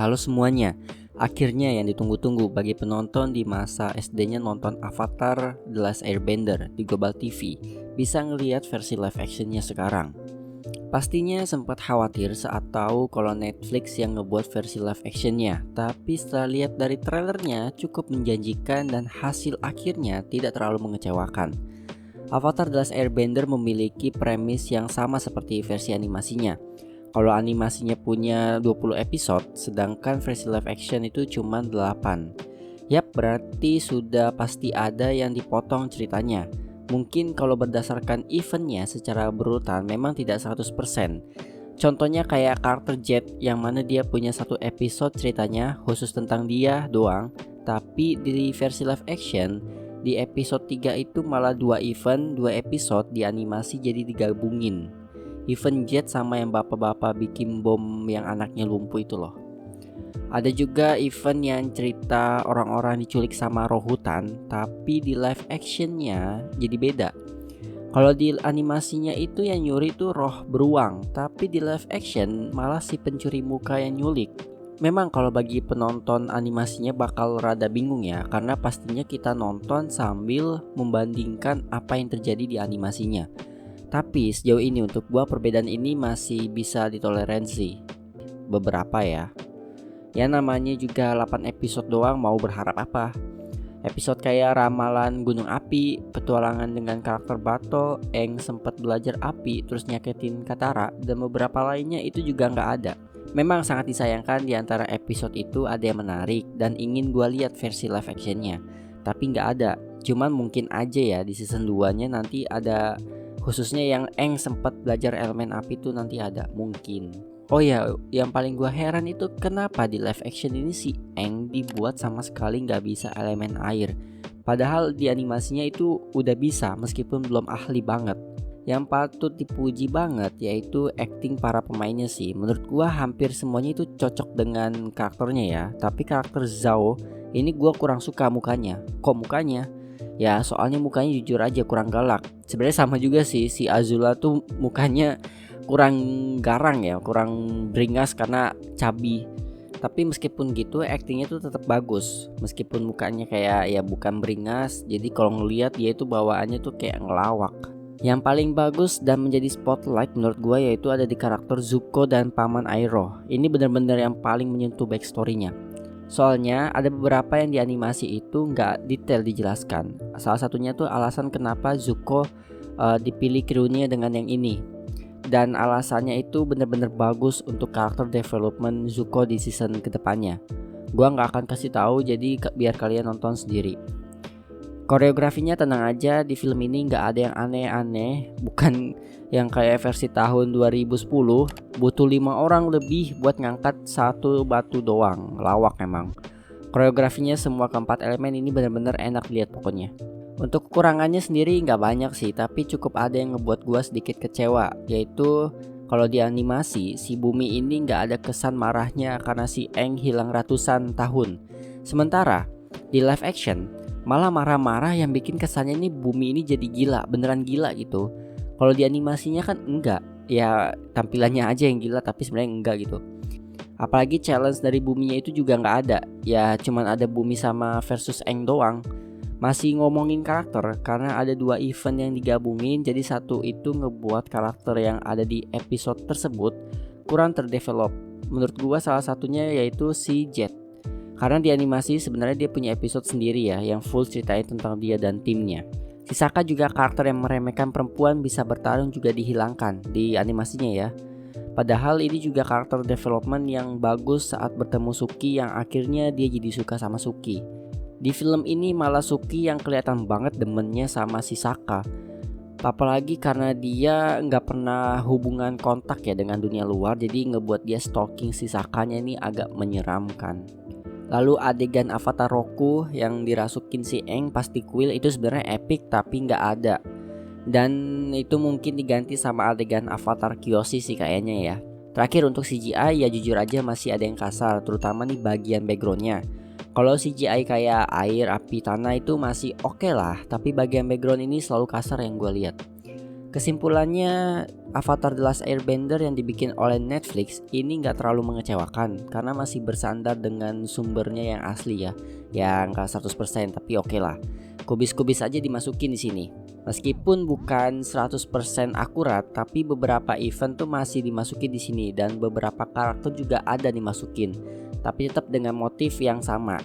Halo semuanya, akhirnya yang ditunggu-tunggu bagi penonton di masa SD-nya nonton Avatar The Last Airbender di Global TV bisa ngelihat versi live actionnya sekarang. Pastinya sempat khawatir saat tahu kalau Netflix yang ngebuat versi live actionnya, tapi setelah lihat dari trailernya cukup menjanjikan dan hasil akhirnya tidak terlalu mengecewakan. Avatar The Last Airbender memiliki premis yang sama seperti versi animasinya. Kalau animasinya punya 20 episode, sedangkan versi live action itu cuma 8. Yap, berarti sudah pasti ada yang dipotong ceritanya. Mungkin kalau berdasarkan eventnya secara berurutan memang tidak 100%. Contohnya kayak karakter Jet yang mana dia punya satu episode ceritanya khusus tentang dia doang. Tapi di versi live action, di episode 3 itu malah 2 event, 2 episode di animasi jadi digabungin. Event Jet sama yang bapak-bapak bikin bom yang anaknya lumpuh itu loh. Ada juga event yang cerita orang-orang diculik sama roh hutan, tapi di live actionnya jadi beda. Kalau di animasinya itu yang nyuri itu roh beruang, tapi di live action malah si pencuri muka yang nyulik. Memang kalau bagi penonton animasinya bakal rada bingung ya, karena pastinya kita nonton sambil membandingkan apa yang terjadi di animasinya. Tapi sejauh ini untuk gua perbedaan ini masih bisa ditoleransi. Beberapa ya. Ya namanya juga 8 episode doang, mau berharap apa? Episode kayak ramalan gunung api, petualangan dengan karakter Bato, Aang sempat belajar api terus nyakitin Katara, dan beberapa lainnya itu juga nggak ada. Memang sangat disayangkan di antara episode itu ada yang menarik dan ingin gua lihat versi live actionnya. Tapi nggak ada. Cuman mungkin aja ya di season 2-nya nanti ada, khususnya yang Aang sempat belajar elemen api itu nanti ada, mungkin. Oh ya, yang paling gua heran itu kenapa di live action ini si Aang dibuat sama sekali nggak bisa elemen air. Padahal di animasinya itu udah bisa meskipun belum ahli banget. Yang patut dipuji banget yaitu acting para pemainnya sih. Menurut gua hampir semuanya itu cocok dengan karakternya ya. Tapi karakter Zhao ini gua kurang suka mukanya. Kok mukanya? Ya soalnya mukanya jujur aja kurang galak. Sebenarnya sama juga sih, si Azula tuh mukanya kurang garang ya, kurang beringas karena cabi. Tapi meskipun gitu aktingnya tuh tetap bagus. Meskipun mukanya kayak ya bukan beringas, jadi kalau ngelihat dia itu bawaannya tuh kayak ngelawak. Yang paling bagus dan menjadi spotlight menurut gue yaitu ada di karakter Zuko dan Paman Iroh. Ini benar-benar yang paling menyentuh backstory-nya. Soalnya ada beberapa yang di animasi itu nggak detail dijelaskan. Salah satunya tuh alasan kenapa Zuko dipilih krunya dengan yang ini. Dan alasannya itu benar-benar bagus untuk karakter development Zuko di season kedepannya. Gua nggak akan kasih tahu, jadi biar kalian nonton sendiri. Koreografinya tenang aja, di film ini nggak ada yang aneh-aneh. Bukan yang kayak versi tahun 2010 butuh 5 orang lebih buat ngangkat satu batu doang. Lawak emang. Koreografinya semua keempat elemen ini benar-benar enak lihat pokoknya. Untuk kekurangannya sendiri nggak banyak sih, tapi cukup ada yang ngebuat gua sedikit kecewa, yaitu kalau di animasi si Bumi ini nggak ada kesan marahnya karena si Aang hilang ratusan tahun. Sementara di live action malah marah-marah yang bikin kesannya ini Bumi ini jadi gila, beneran gila gitu. Kalau di animasinya kan enggak, ya tampilannya aja yang gila tapi sebenarnya enggak gitu. Apalagi challenge dari Buminya itu juga nggak ada, ya cuman ada Bumi sama versus Aang doang. Masih ngomongin karakter, karena ada 2 event yang digabungin, jadi satu itu ngebuat karakter yang ada di episode tersebut kurang terdevelop. Menurut gua salah satunya yaitu si Jet. Karena di animasi sebenarnya dia punya episode sendiri ya, yang full ceritain tentang dia dan timnya. Si Sokka juga karakter yang meremehkan perempuan bisa bertarung juga dihilangkan di animasinya ya. Padahal ini juga karakter development yang bagus saat bertemu Suki yang akhirnya dia jadi suka sama Suki. Di film ini malah Suki yang kelihatan banget demennya sama si Sokka. Apalagi karena dia nggak pernah hubungan kontak ya dengan dunia luar, jadi ngebuat dia stalking si Sokkanya ini agak menyeramkan. Lalu adegan Avatar Roku yang dirasukin si Aang pasti kuil itu sebenarnya epic tapi nggak ada. Dan itu mungkin diganti sama adegan Avatar Kyoshi sih kayaknya ya. Terakhir untuk CGI ya jujur aja masih ada yang kasar, terutama nih bagian backgroundnya. Kalau CGI kayak air, api, tanah itu masih oke lah, tapi bagian background ini selalu kasar yang gue lihat. Kesimpulannya, Avatar The Last Airbender yang dibikin oleh Netflix ini nggak terlalu mengecewakan karena masih bersandar dengan sumbernya yang asli ya, yang nggak 100% tapi oke lah. Kubis-kubis aja dimasukin di sini. Meskipun bukan 100% akurat, tapi beberapa event tuh masih dimasukin di sini dan beberapa karakter juga ada dimasukin, tapi tetap dengan motif yang sama.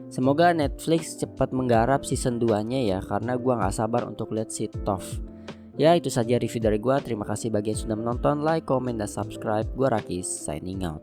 Semoga Netflix cepat menggarap season 2-nya ya, karena gua nggak sabar untuk lihat si Toph. Ya itu saja review dari gua. Terima kasih bagi yang sudah menonton, like, comment, dan subscribe. Gua Rakis, signing out.